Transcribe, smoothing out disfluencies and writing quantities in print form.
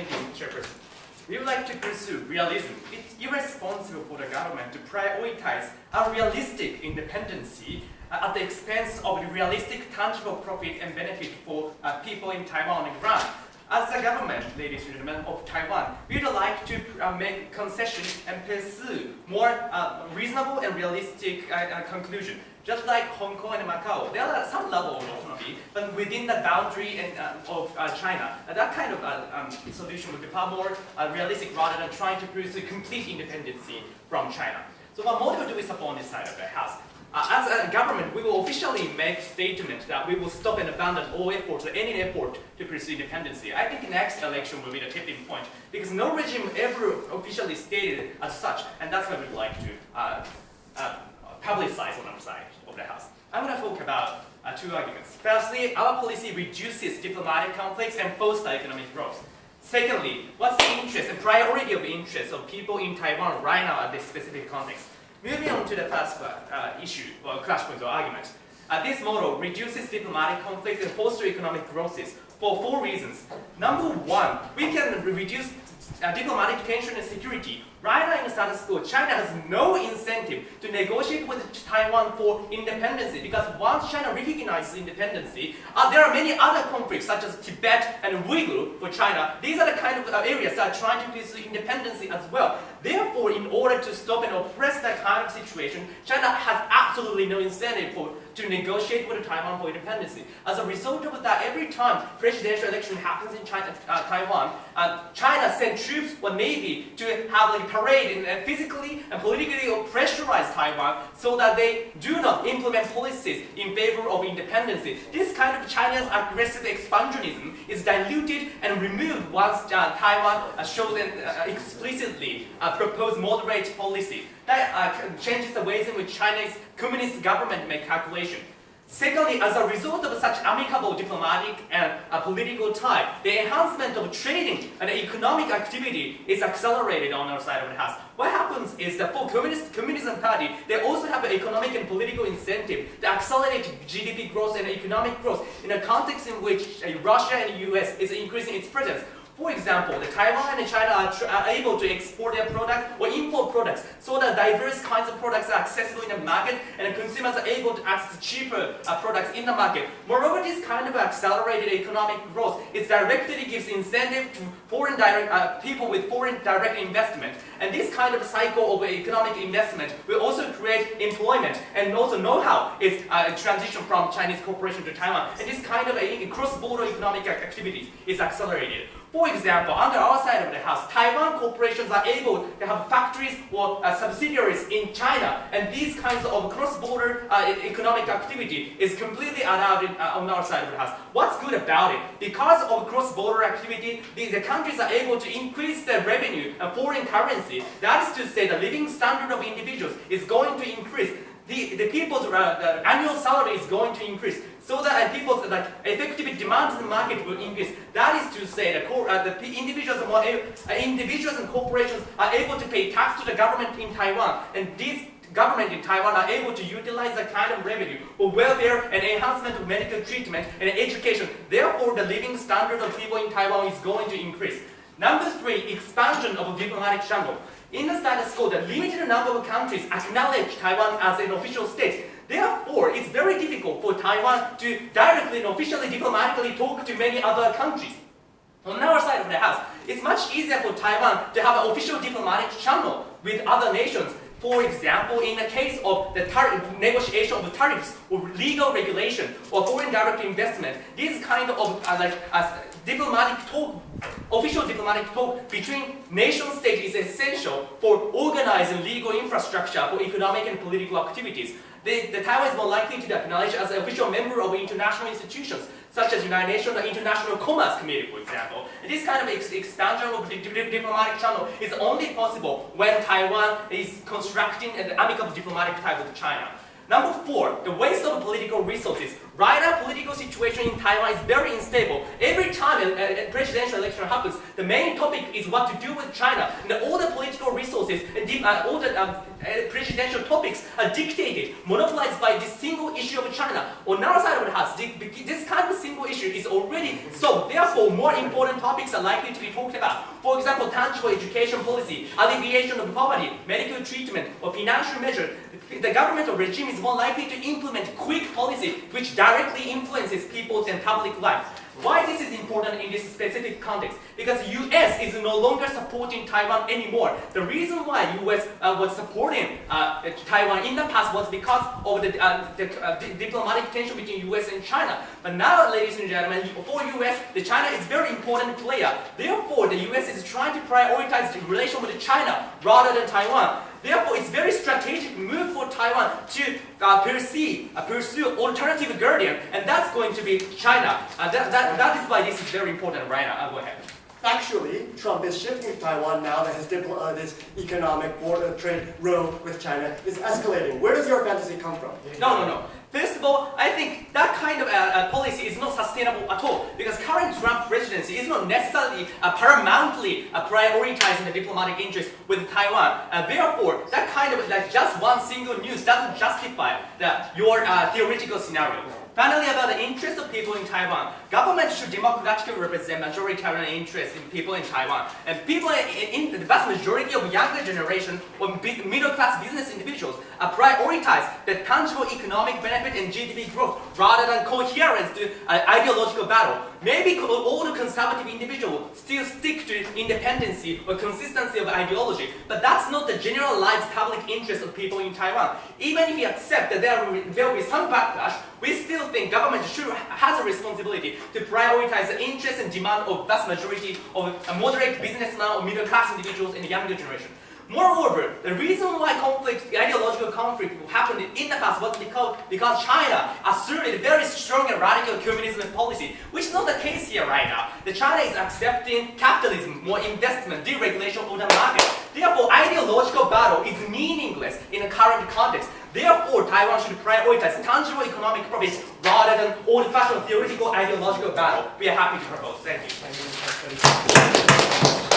Thank you, Chairperson. We would like to pursue realism. It's irresponsible for the government to prioritize unrealistic independency at the expense of the realistic tangible profit and benefit for people in Taiwan and Iran. As a government, ladies and gentlemen, of Taiwan, we would like to make concessions and pursue more reasonable and realistic conclusion. Just like Hong Kong and Macau, there are some level of autonomy, but within the boundary of China, that kind of solution would be far more realistic rather than trying to pursue complete independence from China. So what more do we support on this side of the house? As a government, we will officially make statement that we will stop and abandon all efforts, any effort to pursue independence. I think next election will be the tipping point because no regime ever officially stated as such, and that's what we'd like to publicize on our side of the house. I'm going to talk about two arguments. Firstly, our policy reduces diplomatic conflicts and fosters economic growth. Secondly, what's the interest and priority of interest of people in Taiwan right now at this specific context? Moving on to the first issue, or clash point or argument. This model reduces diplomatic conflicts and fosters economic growth for four reasons. Number one, we can reduce diplomatic tension and security. Right now in the status quo, China has no incentive to negotiate with Taiwan for independence because once China recognizes independence, there are many other conflicts such as Tibet and Uyghur for China. These are the kind of areas that are trying to pursue independence as well. Therefore, in order to stop and oppress that kind of situation, China has absolutely no incentive to negotiate with Taiwan for independence. As a result of that, every time presidential election happens in Taiwan, China sends troops or navy to have a parade and physically and politically pressurize Taiwan so that they do not implement policies in favor of independence. This kind of China's aggressive expansionism is diluted and removed once Taiwan shows and explicitly propose moderate policies. That changes the ways in which China's communist government make calculation. Secondly, as a result of such amicable diplomatic and political tie, the enhancement of trading and economic activity is accelerated on our side of the house. What happens is that for Communism Party, they also have an economic and political incentive to accelerate GDP growth and economic growth in a context in which Russia and the US is increasing its presence. For example, Taiwan and China are able to export their product or import products so that diverse kinds of products are accessible in the market and consumers are able to access cheaper products in the market. Moreover, this kind of accelerated economic growth directly gives incentive to foreign people with foreign direct investment. And this kind of cycle of economic investment will also create employment and also know-how is a transition from Chinese corporation to Taiwan. And this kind of cross-border economic activity is accelerated. For example, under our side of the house, Taiwan corporations are able to have factories or subsidiaries in China, and these kinds of cross-border economic activity is completely allowed on our side of the house. What's good about it? Because of cross-border activity, the countries are able to increase their revenue and foreign currency. That is to say, the living standard of individuals is going to increase. The people's annual salary is going to increase, so that people's effective demand in the market will increase. That is to say, the individuals and corporations are able to pay tax to the government in Taiwan, and these government in Taiwan are able to utilize that kind of revenue for welfare and enhancement of medical treatment and education. Therefore, the living standard of people in Taiwan is going to increase. Number three, expansion of a diplomatic channel. In the status quo, the limited number of countries acknowledge Taiwan as an official state. Therefore, it's very difficult for Taiwan to directly and officially diplomatically talk to many other countries. On our side of the house, it's much easier for Taiwan to have an official diplomatic channel with other nations. For example, in the case of the negotiation of tariffs or legal regulation or foreign direct investment, this kind of diplomatic talk, official diplomatic talk between nation states is essential for organizing legal infrastructure for economic and political activities. The Taiwan is more likely to be acknowledged as an official member of international institutions, such as United Nations or International Commerce Committee, for example. And this kind of expansion of the diplomatic channel is only possible when Taiwan is constructing an amicable diplomatic tie with China. Number four, the waste of political resources. Right now, political situation in Taiwan is very unstable. Every time a presidential election happens, the main topic is what to do with China. And all the political resources and all the presidential topics are dictated, monopolized by this single issue of China. On the other side of the house, this kind of single issue is already solved. Therefore, more important topics are likely to be talked about. For example, tangible education policy, alleviation of poverty, medical treatment, or financial measures. The governmental regime is more likely to implement quick policy which directly influences people's and public life. Why this is important in this specific context? Because the US is no longer supporting Taiwan anymore. The reason why US was supporting Taiwan in the past was because of the diplomatic tension between US and China. But now, ladies and gentlemen, for US, China is a very important player. Therefore, the US is trying to prioritize the relation with China rather than Taiwan. Therefore, it's a very strategic move for Taiwan to pursue alternative guardian, and that's going to be China. That is why this is very important right now. Go ahead. Actually, Trump is shifting Taiwan now that his this economic trade row with China is escalating. Where does your fantasy come from? No. First of all, I think that kind of policy is not sustainable at all, because current Trump presidency is not necessarily paramountly prioritizing the diplomatic interest with Taiwan. Therefore, that kind of just one single news doesn't justify your theoretical scenario. Finally, about the interest of people in Taiwan, government should democratically represent majoritarian interest in people in Taiwan. And people in the vast majority of younger generation or middle-class business individuals prioritize the tangible economic benefit and GDP growth rather than coherence to ideological battle. Maybe all the conservative individuals still stick to independency or consistency of ideology, but that's not the generalized public interest of people in Taiwan. Even if we accept that there will be some backlash, we still think government has a responsibility to prioritize the interests and demand of vast majority of moderate businessmen or middle-class individuals in the younger generation. Moreover, the reason why ideological conflict happened in the past was because China asserted very strong and radical communism policy, which is not the case here right now. China is accepting capitalism, more investment, deregulation of the market. Therefore, ideological battle is meaningless in the current context. Therefore, Taiwan should prioritize tangible economic profits rather than old-fashioned theoretical ideological battle. We are happy to propose. Thank you.